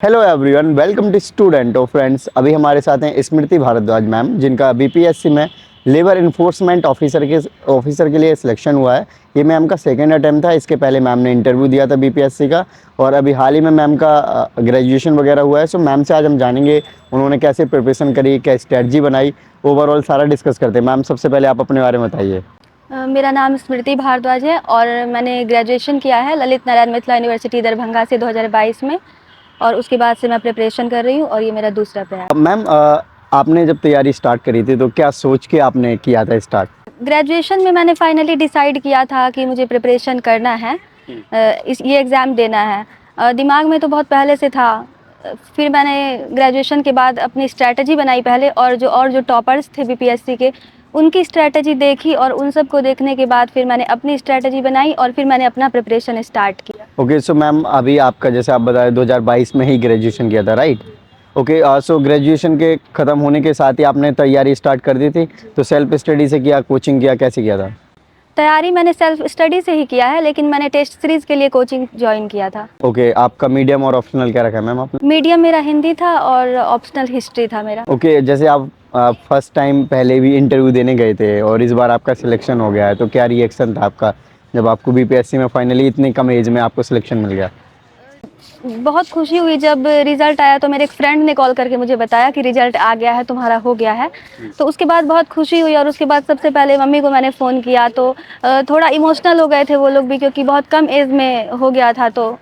Hello everyone, welcome to student और friends. अभी हमारे साथ हैं स्मृति भारद्वाज मैम, जिनका बीपीएससी में लेबर इन्फोर्समेंट ऑफिसर के लिए सिलेक्शन हुआ है। ये मैम का सेकंड अटेम्प्ट था। इसके पहले मैम ने इंटरव्यू दिया था बीपीएससी का, और अभी हाल ही में मैम का ग्रेजुएशन वगैरह हुआ है। सो मैम से आज हम जानेंगे उन्होंने कैसे प्रिपरेशन करी, क्या स्ट्रेटजी बनाई, ओवरऑल सारा डिस्कस करते हैं। मैम, सबसे पहले आप अपने बारे में बताइए। मेरा नाम स्मृति भारद्वाज है और मैंने ग्रेजुएशन किया है ललित नारायण मिथिला यूनिवर्सिटी दरभंगा से 2022 में, और उसके बाद से मैं प्रिपरेशन कर रही हूँ और ये मेरा दूसरा प्रयास। मैम, आपने जब तैयारी स्टार्ट करी थी तो क्या सोच के आपने किया था स्टार्ट? ग्रेजुएशन में मैंने फाइनली डिसाइड किया था कि मुझे प्रिपरेशन करना है, ये एग्ज़ाम देना है। दिमाग में तो बहुत पहले से था। फिर मैंने ग्रेजुएशन के बाद अपनी स्ट्रैटेजी बनाई पहले, और जो टॉपर्स थे बीपीएससी के उनकी स्ट्रैटेजी देखी, और उन सब को देखने के बाद फिर मैंने अपनी स्ट्रैटेजी बनाई और फिर मैंने अपना प्रिपरेशन स्टार्ट किया। ओके, सो मैम अभी आपका जैसे आप बताए 2022 में ही ग्रेजुएशन किया था, राइट? ओके, सो ग्रेजुएशन के ख़त्म होने के साथ ही आपने तैयारी स्टार्ट कर दी थी, तो सेल्फ स्टडी से किया, कोचिंग किया, कैसे किया था? तैयारी मैंने सेल्फ स्टडी से ही किया है, लेकिन मैंने टेस्ट सीरीज़ के लिए कोचिंग ज्वाइन किया था। ओके, आपका मीडियम और ऑप्शनल क्या रखा है मैम आपने? मीडियम मेरा हिंदी था और ऑप्शनल हिस्ट्री था मेरा। ओके, जैसे आप फर्स्ट टाइम पहले भी इंटरव्यू देने गए थे और इस बार आपका सिलेक्शन हो गया है, तो क्या रिएक्शन था आपका जब आपको बीपीएससी में फाइनली इतनी कम एज में आपको सिलेक्शन मिल गया? बहुत खुशी हुई जब रिज़ल्ट आया, तो मेरे एक फ्रेंड ने कॉल करके मुझे बताया कि रिज़ल्ट आ गया है, तुम्हारा हो गया है। तो उसके बाद बहुत खुशी हुई, और उसके बाद सबसे पहले मम्मी को मैंने फ़ोन किया, तो थोड़ा इमोशनल हो गए थे वो लोग भी, क्योंकि बहुत कम एज में हो गया था, तो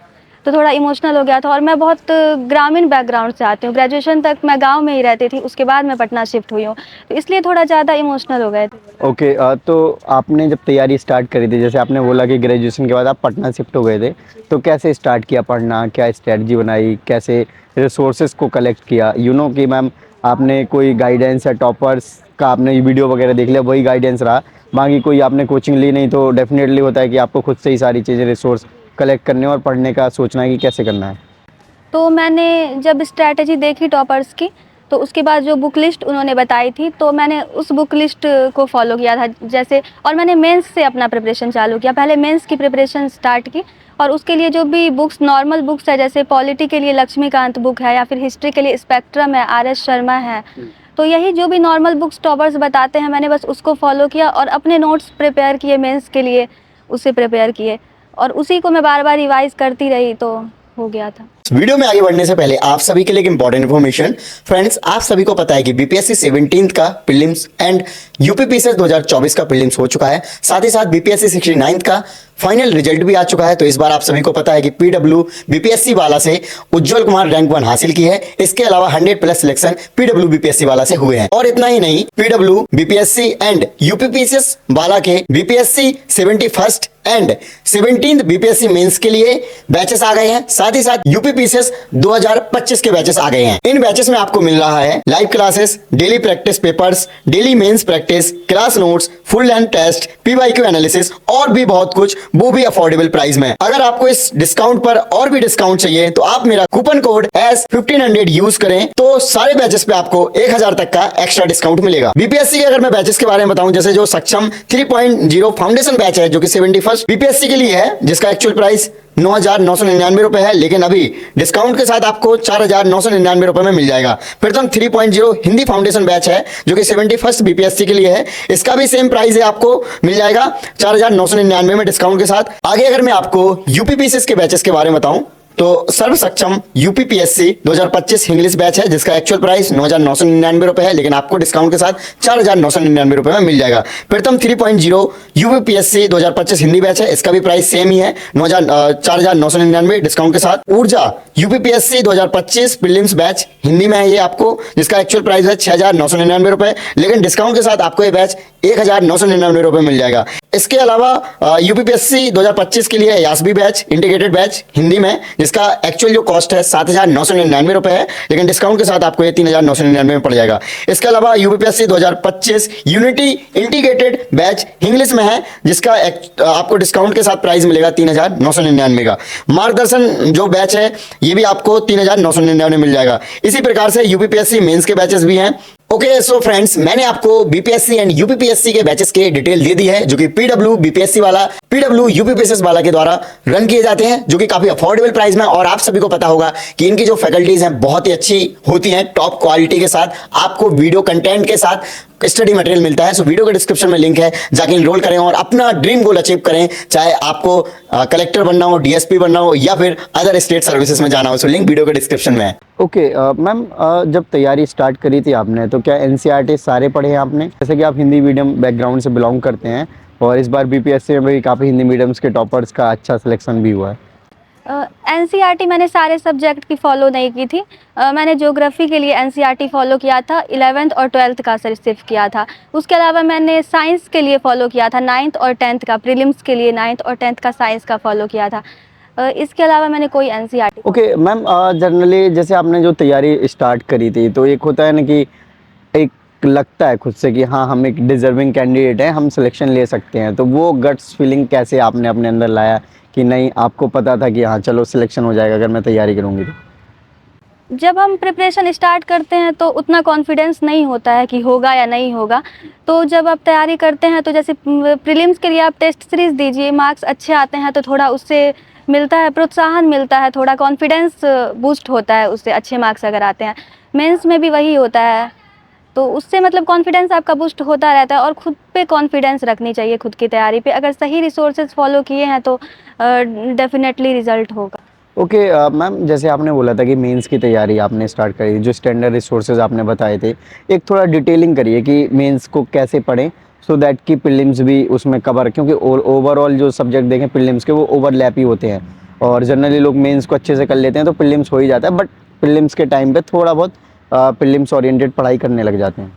थोड़ा इमोशनल हो गया था। और मैं बहुत ग्रामीण बैकग्राउंड से आती हूँ, ग्रेजुएशन तक मैं गांव में ही रहती थी, उसके बाद मैं पटना शिफ्ट हुई हूँ, तो इसलिए थोड़ा ज़्यादा इमोशनल हो गए थे। ओके, तो आपने जब तैयारी स्टार्ट करी थी, जैसे आपने बोला कि ग्रेजुएशन के बाद आप पटना शिफ्ट हो गए थे, तो कैसे स्टार्ट किया पढ़ना, क्या स्ट्रेटजी बनाई, कैसे रिसोर्सेज को कलेक्ट किया? कि मैम आपने कोई गाइडेंस या टॉपर्स का आपने वीडियो वगैरह देख लिया, वही गाइडेंस रहा, बाकी कोई आपने कोचिंग ली नहीं, तो डेफिनेटली होता है कि आपको खुद से ही सारी चीज़ें रिसोर्स कलेक्ट करने और पढ़ने का सोचना है कि कैसे करना है। तो मैंने जब स्ट्रैटेजी देखी टॉपर्स की, तो उसके बाद जो बुक लिस्ट उन्होंने बताई थी, तो मैंने उस बुक लिस्ट को फॉलो किया था जैसे, और मैंने मेंस से अपना प्रिपरेशन चालू किया। पहले मेंस की प्रिपरेशन स्टार्ट की, और उसके लिए जो भी बुक्स, नॉर्मल बुक्स है, जैसे पॉलिटी के लिए लक्ष्मीकांत बुक है, या फिर हिस्ट्री के लिए स्पेक्ट्रम है, आर.एस. शर्मा है, तो यही जो भी नॉर्मल बुक्स टॉपर्स बताते हैं, मैंने बस उसको फॉलो किया और अपने नोट्स प्रिपेयर किए मेंस के लिए, उससे प्रिपेयर किए, और उसी को मैं बार बार रिवाइज करती रही, तो हो गया था। वीडियो में आगे बढ़ने से पहले आप सभी के लिए एक इंपॉर्टेंट इन्फॉर्मेशन। फ्रेंड्स, आप सभी को पता है कि बीपीएससी 17th का प्रीलिम्स एंड यूपीपीसीएस 2024 का प्रीलिम्स हो चुका है। साथ ही साथ बीपीएससी 69th का फाइनल रिजल्ट भी आ चुका है। तो इस बार आप सभी को पता है कि पीडब्ल्यू बीपीएससी वाला से उज्जवल कुमार रैंक 1 हासिल की है। इसके अलावा 100+ सिलेक्शन पीडब्ल्यू बीपीएससी वाला से हुए हैं। और इतना ही नहीं, पीडब्ल्यू बीपीएससी एंड यूपीपीसीएस वाला के BPSC 71st and 17th BPSC mains के लिए बैचेस आ गए हैं। साथ ही साथ यूपीपीसीएस 2025 के बैचेस आ गए हैं। इन बैचेस में आपको मिल रहा है live classes, daily practice papers, daily mains practice, class notes, full length test, PYQ analysis और भी बहुत कुछ, वो भी अफोर्डेबल प्राइस में। अगर आपको इस डिस्काउंट पर और भी डिस्काउंट चाहिए तो आप मेरा कूपन कोड S1500 यूज करें, तो सारे बैचेस पे आपको 1000 तक का एक्स्ट्रा डिस्काउंट मिलेगा। बीपीएससी के अगर मैं बैचेस के बारे में बताऊं, जैसे जो सक्षम 3.0 फाउंडेशन बैच है, जो कि 71st बीपीएससी के लिए है, जिसका एक्चुअल प्राइस 9,999 रुपए है, लेकिन अभी डिस्काउंट के साथ आपको 4,999 रुपए में मिल जाएगा। प्रथम 3.0 हिंदी फाउंडेशन बैच है, जो कि 71st बीपीएससी के लिए है, इसका भी सेम प्राइस है, आपको मिल जाएगा 4,999 में डिस्काउंट के साथ। आगे अगर मैं आपको यूपीपीसीएस के बैचेस के बारे में बताऊं, तो सर्व सक्षम यूपीपीएससी 2025 इंग्लिश बैच है, जिसका एक्चुअल प्राइस 9,999 रुपए है, लेकिन आपको डिस्काउंट के साथ 4,999 रुपए में मिल जाएगा। प्रथम 3.0 यूपीपीएससी 2025 हिंदी बैच है, इसका भी प्राइस सेम ही है, 4,999 डिस्काउंट के साथ। ऊर्जा यूपीपीएससी 2025 प्रीलिम्स बैच हिंदी में है ये आपको, जिसका एक्चुअल प्राइस है 6,999 रुपए, लेकिन डिस्काउंट के साथ आपको ये बैच 1,999 रुपए मिल जाएगा। इसके अलावा यूपीपीएससी 2025 के लिए यासबी बैच, इंटीग्रेटेड बैच हिंदी में, जिसका एक्चुअल जो कॉस्ट है 7,999 रुपए है, लेकिन डिस्काउंट के साथ आपको ये 3,999 में पड़ जाएगा। इसके अलावा UPPSC 2025 unity integrated batch English में है, जिसका आपको डिस्काउंट के साथ प्राइस मिलेगा 3,999 का। मार्गदर्शन जो बैच है, ये भी आपको 3,999 में मिल जाएगा। इसी प्रकार से यूपीपीएससी मेंस के बैचेस भी हैं, ओके सो फ्रेंड्स, मैंने आपको बीपीएससी एंड यूपीपीएससी के बैचेस के डिटेल दे दी है, जो कि पीडब्ल्यू बीपीएससी वाला, पीडब्ल्यू यूपीपीएससी वाला के द्वारा रन किए जाते हैं, जो कि काफी अफोर्डेबल प्राइस में। और आप सभी को पता होगा कि इनकी जो फैकल्टीज हैं बहुत ही अच्छी होती हैं, टॉप क्वालिटी के साथ आपको वीडियो कंटेंट के साथ स्टडी मटेरियल मिलता है। सो वीडियो के डिस्क्रिप्शन में लिंक है, जाके इनरोल करें और अपना ड्रीम गोल अचीव करें, चाहे आपको कलेक्टर बनना हो, डीएसपी बनना हो, या फिर अदर स्टेट सर्विसेज में जाना हो। सो लिंक वीडियो के डिस्क्रिप्शन में है। ओके मैम, जब तैयारी स्टार्ट करी थी आपने, तो क्या एनसीईआरटी सारे पढ़े हैं आपने? जैसे कि आप हिंदी मीडियम बैकग्राउंड से बिलोंग करते हैं और इस बार बीपीएससी में भी काफ़ी हिंदी मीडियम्स के टॉपर्स का अच्छा सिलेक्शन भी हुआ है। एनसीईआरटी मैंने सारे सब्जेक्ट की फ़ॉलो नहीं की थी। मैंने ज्योग्राफी के लिए एनसीईआरटी फ़ॉलो किया था, 11th और 12th का सिर्फ किया था। उसके अलावा मैंने साइंस के लिए फ़ॉलो किया था 9th और 10th का, प्रीलिम्स के लिए 9th और 10th का साइंस का फ़ॉलो किया था। इसके अलावा मैंने कोई एनसीईआरटी। ओके मैम, जनरली जैसे आपने जो तैयारी स्टार्ट करी थी, तो एक होता है ना कि एक लगता है खुद से कि हाँ हम एक डिजर्विंग कैंडिडेट हैं, हम सिलेक्शन ले सकते हैं, तो वो गट्स फीलिंग कैसे आपने अपने अंदर लाया कि नहीं, आपको पता था कि हाँ चलो सिलेक्शन हो जाएगा अगर मैं तैयारी करूँगी तो? जब हम प्रिपरेशन स्टार्ट करते हैं तो उतना कॉन्फिडेंस नहीं होता है कि होगा या नहीं होगा। तो जब आप तैयारी करते हैं तो जैसे प्रीलिम्स के लिए आप टेस्ट सीरीज़ दीजिए, मार्क्स अच्छे आते हैं तो थोड़ा उससे मिलता है, प्रोत्साहन मिलता है, थोड़ा कॉन्फिडेंस बूस्ट होता है उससे, अच्छे मार्क्स अगर आते हैं। मेंस में भी वही होता है, तो उससे मतलब कॉन्फिडेंस आपका बूस्ट होता रहता है। और खुद पे कॉन्फिडेंस रखनी चाहिए, खुद की तैयारी पे। अगर सही रिसोर्सेज फॉलो किए हैं तो डेफिनेटली रिजल्ट होगा। ओके मैम, जैसे आपने बोला था कि मेंस की तैयारी आपने स्टार्ट करी, जो स्टैंडर्ड रिसोर्सेज आपने बताए थे, एक थोड़ा डिटेलिंग करिए कि मेंस को कैसे पढ़ें सो दैट कि प्रीलिम्स भी उसमें कवर, क्योंकि ओवरऑल जो सब्जेक्ट देखें प्रीलिम्स के वो ओवरलैप ही होते हैं और जनरली लोग मेंस को अच्छे से कर लेते हैं तो प्रीलिम्स हो ही जाता है, बट प्रीलिम्स के टाइम पे थोड़ा बहुत प्रीलिम्स ओरिएंटेड पढ़ाई करने लग जाते हैं।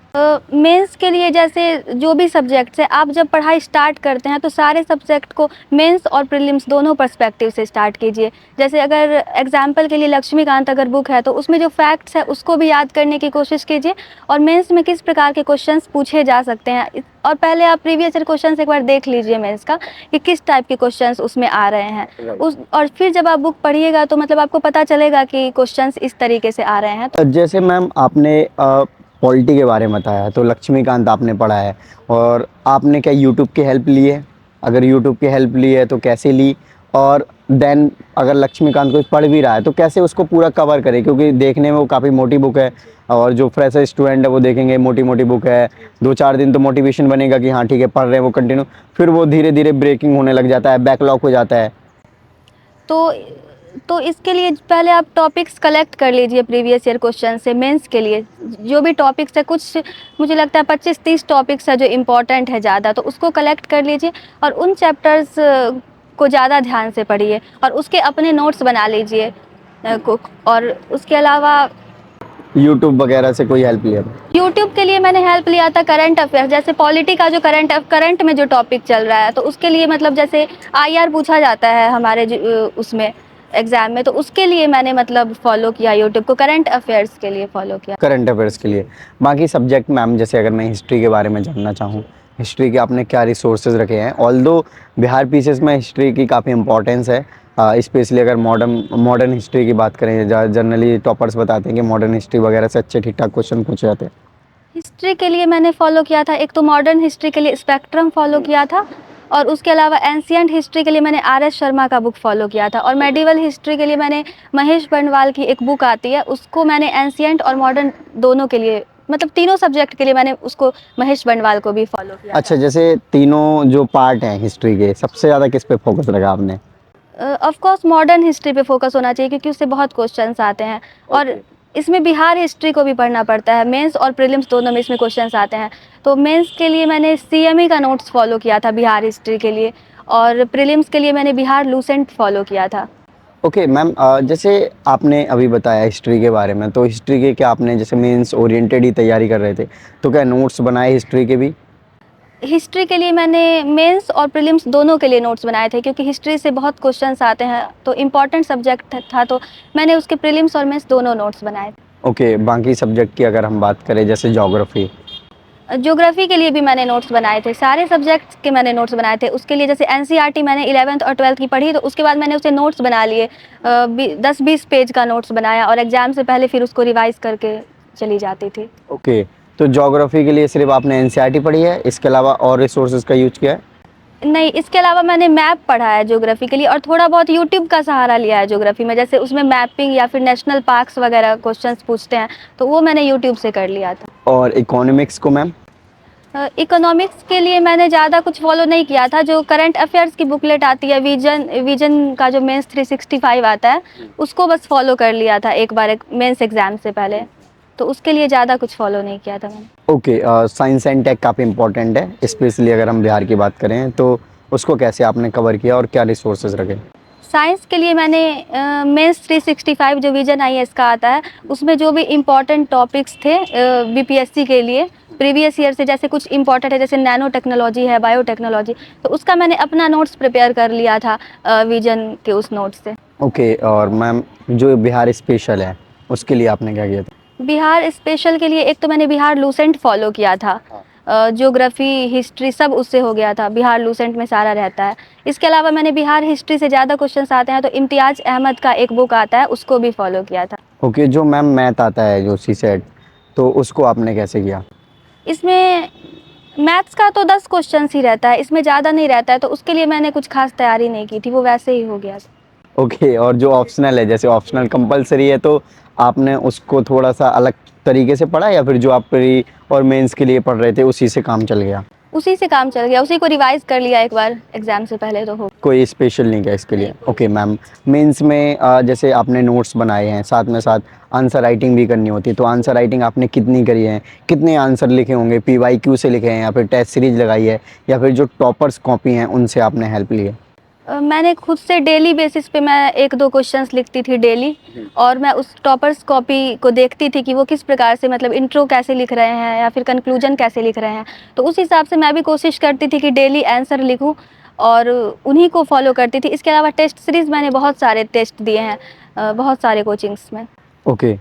मेंस के लिए जैसे जो भी सब्जेक्ट्स है, आप जब पढ़ाई स्टार्ट करते हैं तो सारे सब्जेक्ट को मेंस और प्रीलिम्स दोनों पर्सपेक्टिव से स्टार्ट कीजिए। जैसे अगर एग्जांपल के लिए लक्ष्मीकांत अगर बुक है तो उसमें जो फैक्ट्स है उसको भी याद करने की कोशिश कीजिए, और मेंस में किस प्रकार के क्वेश्चंस पूछे जा सकते हैं, और पहले आप प्रीवियस ईयर क्वेश्चंस एक बार देख लीजिए मेंस का कि किस टाइप के क्वेश्चंस उसमें आ रहे हैं उस, और फिर जब आप बुक पढ़िएगा तो मतलब आपको पता चलेगा कि क्वेश्चंस इस तरीके से आ रहे हैं। जैसे मैम आपने पॉलिटी के बारे में बताया, तो लक्ष्मीकांत आपने पढ़ा है और आपने क्या यूट्यूब की हेल्प ली है? अगर यूट्यूब की हेल्प ली है तो कैसे ली? और देन अगर लक्ष्मीकांत कोई पढ़ भी रहा है तो कैसे उसको पूरा कवर करे, क्योंकि देखने में वो काफ़ी मोटी बुक है और जो फ्रेशर स्टूडेंट है वो देखेंगे मोटी मोटी बुक है, 2-4 दिन तो मोटिवेशन बनेगा कि हाँ ठीक है पढ़ रहे हैं वो कंटिन्यू, फिर वो धीरे धीरे ब्रेकिंग होने लग जाता है, बैकलॉग हो जाता है। तो इसके लिए पहले आप टॉपिक्स कलेक्ट कर लीजिए प्रीवियस ईयर क्वेश्चन से। मेंस के लिए जो भी टॉपिक्स है, कुछ मुझे लगता है 25-30 टॉपिक्स है जो इम्पोर्टेंट है ज़्यादा, तो उसको कलेक्ट कर लीजिए और उन चैप्टर्स को ज़्यादा ध्यान से पढ़िए और उसके अपने नोट्स बना लीजिए। और उसके अलावा यूट्यूब वगैरह से कोई हेल्प लिया? यूट्यूब के लिए मैंने हेल्प लिया था करंट अफेयर्स, जैसे पॉलिटी का जो करंट में जो टॉपिक चल रहा है तो उसके लिए मतलब जैसे आईआर पूछा जाता है हमारे उसमें एग्जाम में, तो उसके लिए मैंने मतलब फॉलो किया यूट्यूब को, करंट अफेयर्स के लिए फॉलो किया। करंट अफेयर्स के लिए बाकी सब्जेक्ट मैम, जैसे अगर मैं हिस्ट्री के बारे में जानना चाहूँ, हिस्ट्री के आपने क्या रिसोर्सेज रखे हैं? ऑल्दो बिहार पीसीएस में हिस्ट्री की काफ़ी इंपॉर्टेंस है, स्पेशली अगर मॉडर्न हिस्ट्री की बात करें, जनरली टॉपर्स बताते हैं कि मॉडर्न हिस्ट्री वगैरह से अच्छे ठीक ठाक क्वेश्चन पूछे जाते हैं। हिस्ट्री के लिए मैंने फॉलो किया था, एक तो मॉडर्न हिस्ट्री के लिए स्पेक्ट्रम फॉलो किया था, और उसके अलावा एंशिएंट हिस्ट्री के लिए मैंने आर.एस. शर्मा का बुक फॉलो किया था, और मेडिवल हिस्ट्री के लिए मैंने महेश बंडवाल की एक बुक आती है, उसको मैंने एंशिएंट और मॉडर्न दोनों के लिए, मतलब तीनों सब्जेक्ट के लिए मैंने उसको महेश बंडवाल को भी फॉलो किया। अच्छा, जैसे तीनों जो पार्ट हैं हिस्ट्री के, सबसे ज़्यादा किस पे फोकस रखा आपने? ऑफ कोर्स मॉडर्न हिस्ट्री पे फोकस होना चाहिए क्योंकि उससे बहुत क्वेश्चंस आते हैं, और इसमें बिहार हिस्ट्री को भी पढ़ना पड़ता है, मेंस और प्रीलिम्स दोनों में इसमें क्वेश्चंस आते हैं। तो मेंस के लिए मैंने सीएमई का नोट्स फॉलो किया था बिहार हिस्ट्री के लिए, और प्रीलिम्स के लिए मैंने बिहार लूसेंट फॉलो किया था। ओके मैम, जैसे आपने अभी बताया हिस्ट्री के बारे में, तो हिस्ट्री के क्या आपने जैसे मेंस ओरिएंटेड ही तैयारी कर रहे थे, तो क्या नोट्स बनाए हिस्ट्री के भी? हिस्ट्री के लिए मैंने मेंस और प्रीलिम्स दोनों के लिए नोट्स बनाए थे क्योंकि हिस्ट्री से बहुत क्वेश्चंस आते हैं, तो इम्पॉर्टेंट सब्जेक्ट था, तो मैंने उसके प्रीलिम्स और मेंस दोनों नोट्स बनाए थे। ओके, बाकी सब्जेक्ट की अगर हम बात करें, जैसे ज्योग्राफी के लिए भी मैंने नोट्स बनाए थे, सारे सब्जेक्ट्स के मैंने नोट्स बनाए थे। उसके लिए जैसे एनसीईआरटी मैंने 11th और 12th की पढ़ी, तो उसके बाद मैंने उसे नोट्स बना लिए, 10-20 पेज का नोट्स बनाया और एग्ज़ाम से पहले फिर उसको रिवाइज़ करके चली जाती थी। ओके, तो ज्योग्राफी के लिए सिर्फ आपने एनसीईआरटी पढ़ी है, इसके अलावा और रिसोर्सेज का यूज किया है? नहीं, इसके अलावा मैंने मैप पढ़ा है ज्योग्राफी के लिए, और थोड़ा बहुत यूट्यूब का सहारा लिया है ज्योग्राफी में, जैसे उसमें मैपिंग या फिर नेशनल पार्क्स वगैरह क्वेश्चंस पूछते हैं, तो वो मैंने यूट्यूब से कर लिया था। और इकोनॉमिक्स को मैम? इकोनॉमिक्स के लिए मैंने ज़्यादा कुछ फॉलो नहीं किया था। जो करंट अफेयर्स की बुकलेट आती है, विजन का जो मेंस 365 आता है, उसको बस फॉलो कर लिया था एक बार मेंस एग्ज़ाम से पहले, तो उसके लिए ज़्यादा कुछ फॉलो नहीं किया था मैंने। ओके, साइंस एंड टेक काफ़ी इंपॉर्टेंट है, स्पेशली अगर हम बिहार की बात करें तो उसको कैसे आपने कवर किया और क्या रिसोर्सेज रखे? साइंस के लिए मैंने मेंस 365 जो विजन आईएएस का आता है, उसमें जो भी इम्पोर्टेंट टॉपिक्स थे बीपीएससी के लिए प्रीवियस ईयर से, जैसे कुछ इम्पोर्टेंट है जैसे नैनो टेक्नोलॉजी है, बायोटेक्नोलॉजी, तो उसका मैंने अपना नोट्स प्रिपेयर कर लिया था विजन के उस नोट्स से। ओके, और मैम जो बिहार स्पेशल है उसके लिए आपने क्या किया था? बिहार स्पेशल के लिए एक तो मैंने बिहार लूसेंट फॉलो किया था, ज्योग्राफी हिस्ट्री सब उससे हो गया था, बिहार लूसेंट में सारा रहता है। इसके अलावा मैंने बिहार हिस्ट्री से ज़्यादा क्वेश्चंस आते हैं तो इम्तियाज़ अहमद का एक बुक आता है, उसको भी फॉलो किया था। ओके, जो मैम मैथ आता है जो सीसेट, तो उसको आपने कैसे किया? इसमें मैथ्स का तो 10 क्वेश्चंस ही रहता है, इसमें ज़्यादा नहीं रहता है, तो उसके लिए मैंने कुछ खास तैयारी नहीं की थी, वो वैसे ही हो गया था। ओके, और जो ऑप्शनल है, जैसे ऑप्शनल कंपलसरी है, तो आपने उसको थोड़ा सा अलग तरीके से पढ़ा या फिर जो आप प्री और मेंस के लिए पढ़ रहे थे उसी से काम चल गया? उसी से काम चल गया, उसी को रिवाइज कर लिया एक बार एग्ज़ाम से पहले तो हो। कोई स्पेशल नहीं किया इसके लिए? ओके मैम, मेंस में जैसे आपने नोट्स बनाए हैं, साथ में साथ आंसर राइटिंग भी करनी होती है, तो आंसर राइटिंग आपने कितनी करी है? कितने आंसर लिखे होंगे? पीवाईक्यू से लिखे हैं या फिर टेस्ट सीरीज लगाई है या फिर जो टॉपर्स कॉपी हैं उनसे आपने हेल्प ली है? मैंने खुद से डेली बेसिस पे मैं 1-2 क्वेश्चंस लिखती थी डेली, और मैं उस टॉपर्स कॉपी को देखती थी कि वो किस प्रकार से, मतलब इंट्रो कैसे लिख रहे हैं या फिर कंक्लूजन कैसे लिख रहे हैं, तो उस हिसाब से मैं भी कोशिश करती थी कि डेली आंसर लिखूं और उन्हीं को फॉलो करती थी। इसके अलावा टेस्ट सीरीज़ मैंने बहुत सारे टेस्ट दिए हैं बहुत सारे कोचिंग्स में। ओके,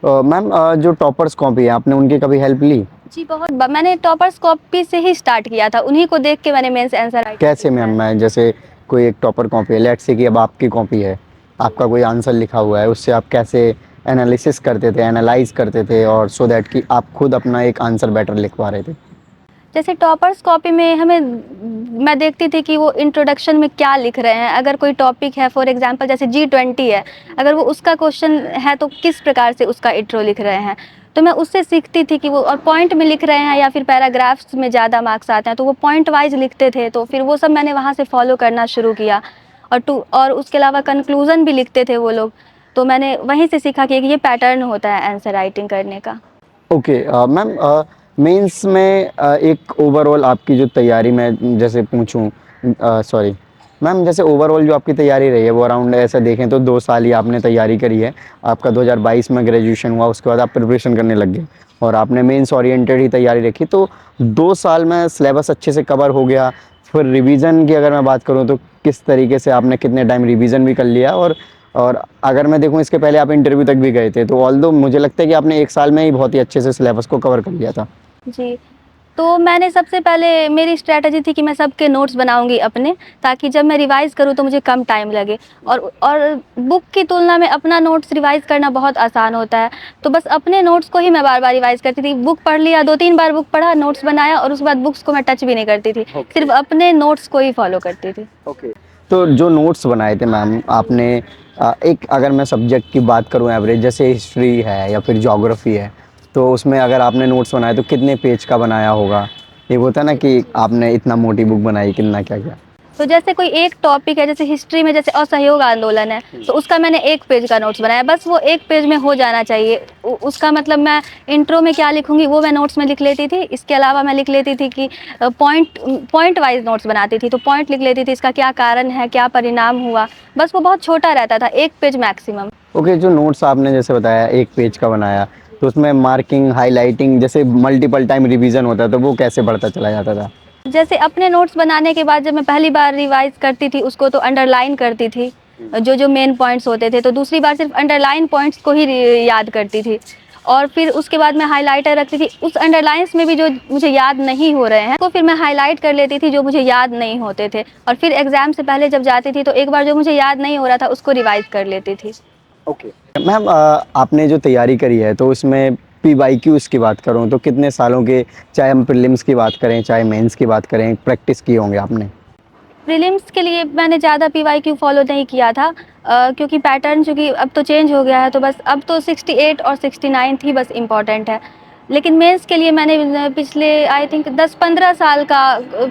मैम जो टॉपर्स कॉपी है आपने उनकी कभी हेल्प ली? जी बहुत मैंने टॉपर्स कॉपी से ही स्टार्ट किया था, उन्हीं को देख के मैंने मेंस आंसर कैसे मैम? मैं जैसे कोई एक टॉपर कॉपी है, लेट्स से कि अब आपकी कॉपी है, आपका कोई आंसर लिखा हुआ है, उससे आप कैसे एनालिसिस करते थे, एनालाइज करते थे, और सो दैट कि आप खुद अपना एक आंसर बेटर लिख पा रहे थे? जैसे टॉपर्स कॉपी में मैं देखती थी कि वो इंट्रोडक्शन में क्या लिख रहे हैं। अगर कोई टॉपिक है, फॉर एग्जांपल जैसे G20 है, अगर वो उसका क्वेश्चन है तो किस प्रकार से उसका इंट्रो लिख रहे हैं, तो मैं उससे सीखती थी कि वो और पॉइंट में लिख रहे हैं या फिर पैराग्राफ्स में ज़्यादा मार्क्स आते हैं तो वो पॉइंट वाइज लिखते थे, तो फिर वो सब मैंने वहाँ से फॉलो करना शुरू किया। और उसके अलावा कंक्लूज़न भी लिखते थे वो लोग, तो मैंने वहीं से सीखा कि ये पैटर्न होता है आंसर राइटिंग करने का। ओके मैम, मेंस में एक ओवरऑल आपकी जो तैयारी में जैसे पूछूं, सॉरी मैम, जैसे ओवरऑल जो आपकी तैयारी रही है वो अराउंड ऐसा देखें तो 2 साल ही आपने तैयारी करी है। आपका 2022 में ग्रेजुएशन हुआ, उसके बाद आप प्रिपरेशन करने लग गए और आपने मेंस ओरिएंटेड ही तैयारी रखी, तो 2 साल में सिलेबस अच्छे से कवर हो गया। फिर रिवीजन की अगर मैं बात करूँ तो किस तरीके से आपने कितने टाइम रिवीजन भी कर लिया, और अगर मैं देखूं इसके पहले आप इंटरव्यू तक भी गए थे, तो ऑल्दो मुझे लगता है कि आपने 1 साल में ही बहुत ही अच्छे से सिलेबस को कवर कर लिया था। जी, तो मैंने सबसे पहले मेरी स्ट्रैटेजी थी कि मैं सबके नोट्स बनाऊंगी अपने, ताकि जब मैं रिवाइज़ करूं तो मुझे कम टाइम लगे, और बुक की तुलना में अपना नोट्स रिवाइज़ करना बहुत आसान होता है, तो बस अपने नोट्स को ही मैं बार बार रिवाइज़ करती थी। बुक पढ़ लिया, 2-3 बार बुक पढ़ा, नोट्स बनाया, और उसके बाद बुक्स को मैं टच भी नहीं करती थी, सिर्फ अपने नोट्स को ही फॉलो करती थी। तो जो नोट्स बनाए थे मैम आपने, एक अगर मैं सब्जेक्ट की बात करूं एवरेज, जैसे हिस्ट्री है या फिर ज्योग्राफी है, तो उसमें अगर आपने नोट्स बनाए तो कितने पेज का बनाया होगा? एक होता है ना कि आपने इतना मोटी बुक बनाई, कितना क्या क्या? तो जैसे कोई एक टॉपिक है, जैसे हिस्ट्री में जैसे असहयोग आंदोलन है, तो उसका मैंने 1 पेज का नोट्स बनाया, बस वो 1 पेज में हो जाना चाहिए। उसका मतलब मैं इंट्रो में क्या लिखूंगी वो मैं नोट्स में लिख लेती थी। इसके अलावा मैं लिख लेती थी कि पॉइंट वाइज नोट्स बनाती थी, तो पॉइंट लिख लेती थी, इसका क्या कारण है, क्या परिणाम हुआ, बस वो बहुत छोटा रहता था, 1 पेज मैक्सिमम। ओके, जो नोट्स आपने जैसे बताया 1 पेज का बनाया, तो उसमें मार्किंग, हाईलाइटिंग, जैसे मल्टीपल टाइम रिवीजन होता है, तो वो कैसे बढ़ता चला जाता था? जैसे अपने नोट्स बनाने के बाद जब मैं पहली बार रिवाइज करती थी उसको, तो अंडरलाइन करती थी जो मेन पॉइंट्स होते थे, तो दूसरी बार सिर्फ अंडरलाइन पॉइंट्स को ही याद करती थी, और फिर उसके बाद मैं हाइलाइटर रखती थी। उस अंडरलाइंस में भी जो मुझे याद नहीं हो रहे हैं तो फिर मैं हाईलाइट कर लेती थी जो मुझे याद नहीं होते थे, और फिर एग्ज़ाम से पहले जब जाती थी तो एक बार जो मुझे याद नहीं हो रहा था उसको रिवाइज कर लेती थी। ओके मैम, आपने जो तैयारी करी है तो उसमें PYQs की बात करूँ तो कितने सालों के, चाहे हम प्रीलिम्स की बात करें चाहे मेंस की बात करें, प्रैक्टिस किए होंगे आपने? प्रीलिम्स के लिए मैंने ज़्यादा पीवाईक्यू फॉलो नहीं किया था, क्योंकि पैटर्न चूँकि अब तो चेंज हो गया है, तो बस अब तो 68 और 69 ही बस इम्पॉर्टेंट है। लेकिन मेंस के लिए मैंने पिछले आई थिंक 10-15 साल का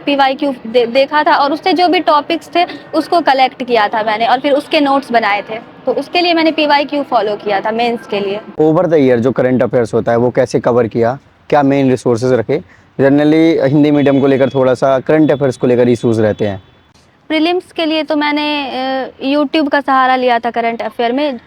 पीवाईक्यू देखा था, और उससे जो भी टॉपिक्स थे उसको कलेक्ट किया था मैंने, और फिर उसके नोट्स बनाए थे। तो उसके लिए मैंने पीवाईक्यू फॉलो किया था मेंस के लिए। ओवर द ईयर जो करंट अफेयर्स होता है वो कैसे कवर किया, क्या मेन रिसोर्सेज रखे? जनरली हिंदी मीडियम को लेकर थोड़ा सा करंट अफेयर्स को लेकर इशूज़ रहते हैं। प्रीलिम्स के लिए तो मैंने यूट्यूब का सहारा लिया था करंट अफेयर में।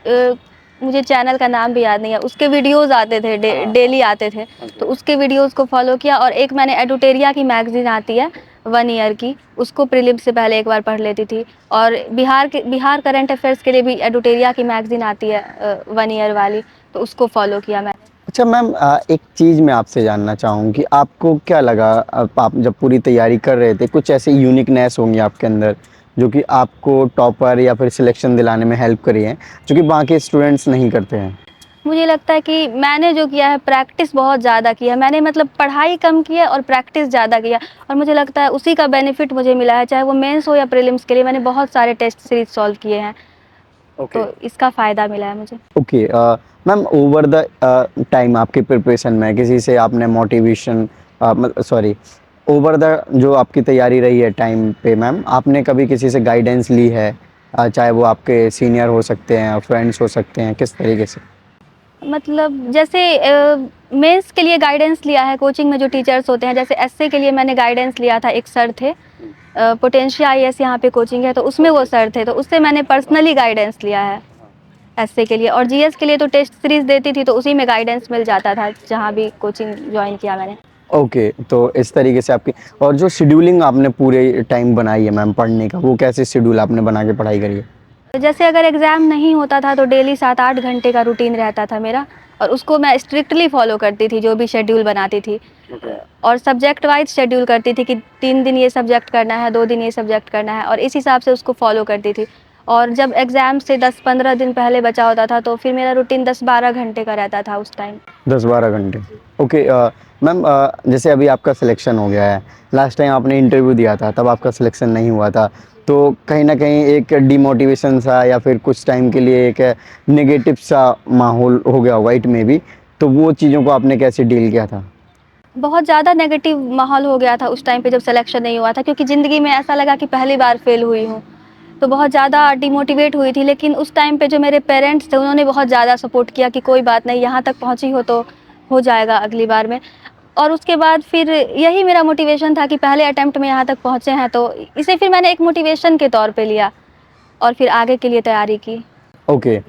मुझे चैनल का नाम भी याद नहीं है, उसके वीडियोस आते थे, डेली आते थे, तो उसके वीडियोस को फॉलो किया। और एक मैंने एडुटेरिया की मैगजीन आती है 1 ईयर की, उसको प्रीलिम्स से पहले एक बार पढ़ लेती थी। और बिहार करंट अफेयर्स के लिए भी एडुटेरिया की मैगजीन आती है 1 ईयर वाली, तो उसको फॉलो किया मैंने। अच्छा मैम, एक चीज़ मैं आपसे जानना चाहूँ कि आपको क्या लगा, आप जब पूरी तैयारी कर रहे थे, कुछ ऐसे यूनिकनेस होंगी आपके अंदर जो कि आपको टॉपर या फिर सिलेक्शन दिलाने में हेल्प करी है, जो कि बाकी स्टूडेंट्स नहीं करते हैं? मुझे लगता है कि मैंने जो किया है, प्रैक्टिस बहुत ज़्यादा की है मैंने, मतलब पढ़ाई कम की है और प्रैक्टिस ज़्यादा किया, और मुझे लगता है उसी का बेनिफिट मुझे मिला है, चाहे वो मेंस हो या प्रीलिम्स के लिए मैंने बहुत सारे टेस्ट सीरीज सॉल्व किए हैं। तो इसका फ़ायदा मिला है मुझे। Okay ma'am, over the time आपके प्रिपरेशन में किसी से आपने मोटिवेशन, सॉरी, ओवर द जो आपकी तैयारी रही है टाइम पे मैम, आपने कभी किसी से गाइडेंस ली है? चाहे वो आपके सीनियर हो सकते हैं, फ्रेंड्स हो सकते हैं, किस तरीके से? मतलब जैसे मेंस के लिए गाइडेंस लिया है कोचिंग में जो टीचर्स होते हैं, जैसे एसए के लिए मैंने गाइडेंस लिया था, एक सर थे, पोटेंशिया आईएएस यहाँ पे कोचिंग है, तो उसमें वो सर थे, तो उससे मैंने पर्सनली गाइडेंस लिया है एसए के लिए। और जीएस के लिए तो टेस्ट सीरीज देती थी, तो उसी में गाइडेंस मिल जाता था जहाँ भी कोचिंग ज्वाइन किया मैंने। ओके, तो इस तरीके से आपकी, और जो शेड्यूलिंग आपने पूरे टाइम बनाई है मैम पढ़ने का, वो कैसे शेड्यूल आपने बना के पढ़ाई करी है? जैसे अगर एग्ज़ाम नहीं होता था तो डेली 7-8 घंटे का रूटीन रहता था मेरा, और उसको मैं स्ट्रिक्टली फॉलो करती थी, जो भी शेड्यूल बनाती थी। और सब्जेक्ट वाइज शेड्यूल करती थी कि 3 दिन ये सब्जेक्ट करना है, 2 दिन ये सब्जेक्ट करना है, और इस हिसाब से उसको फॉलो करती थी। और जब एग्ज़ाम से 10-15 दिन पहले बचा होता था, तो फिर मेरा रूटीन 10-12 घंटे का रहता था उस टाइम। 10-12 घंटे। ओके मैम, जैसे अभी आपका सिलेक्शन हो गया है, लास्ट टाइम आपने इंटरव्यू दिया था तब आपका सिलेक्शन नहीं हुआ था, तो कहीं ना कहीं एक डिमोटिवेशन सा या फिर कुछ टाइम के लिए एक नेगेटिव सा माहौल हो गया होगा इट में भी, तो वो चीज़ों को आपने कैसे डील किया था? बहुत ज़्यादा नेगेटिव माहौल हो गया था उस टाइम पे जब सिलेक्शन नहीं हुआ था, क्योंकि ज़िंदगी में ऐसा लगा कि पहली बार फेल हुई हूँ, तो बहुत ज़्यादा डिमोटिवेट हुई थी। लेकिन उस टाइम पे जो मेरे पेरेंट्स थे, उन्होंने बहुत ज़्यादा सपोर्ट किया कि कोई बात नहीं, यहाँ तक पहुँची हो तो हो जाएगा अगली बार में। और उसके बाद फिर यही मेरा मोटिवेशन था कि पहले अटेम्प्ट में यहाँ तक पहुँचे हैं, तो इसे फिर मैंने एक मोटिवेशन के तौर पे लिया और फिर आगे के लिए तैयारी की। ओके,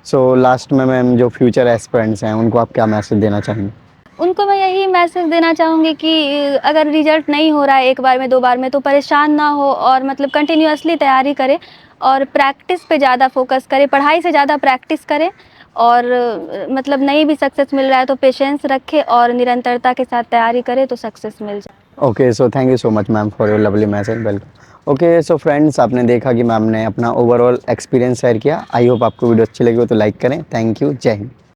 सो लास्ट में मैम, जो फ्यूचर एस्पिरेंट्स हैं उनको आप क्या मैसेज देना चाहेंगे? उनको मैं यही मैसेज देना चाहूँगी कि अगर रिजल्ट नहीं हो रहा है 1 बार में 2 बार में, तो परेशान ना हो, और मतलब कंटिन्यूअसली तैयारी करें और प्रैक्टिस पे ज़्यादा फोकस करें, पढ़ाई से ज़्यादा प्रैक्टिस करें। और मतलब नहीं भी सक्सेस मिल रहा है तो पेशेंस रखें और निरंतरता के साथ तैयारी करें, तो सक्सेस मिल जाए। Okay, so thank you so much ma'am for your lovely message, welcome. Okay, so friends, आपने देखा कि मैम ने अपना ओवरऑल एक्सपीरियंस शेयर किया। आई होप आपको वीडियो अच्छी लगी हो तो लाइक करें। थैंक यू, जय हिंद।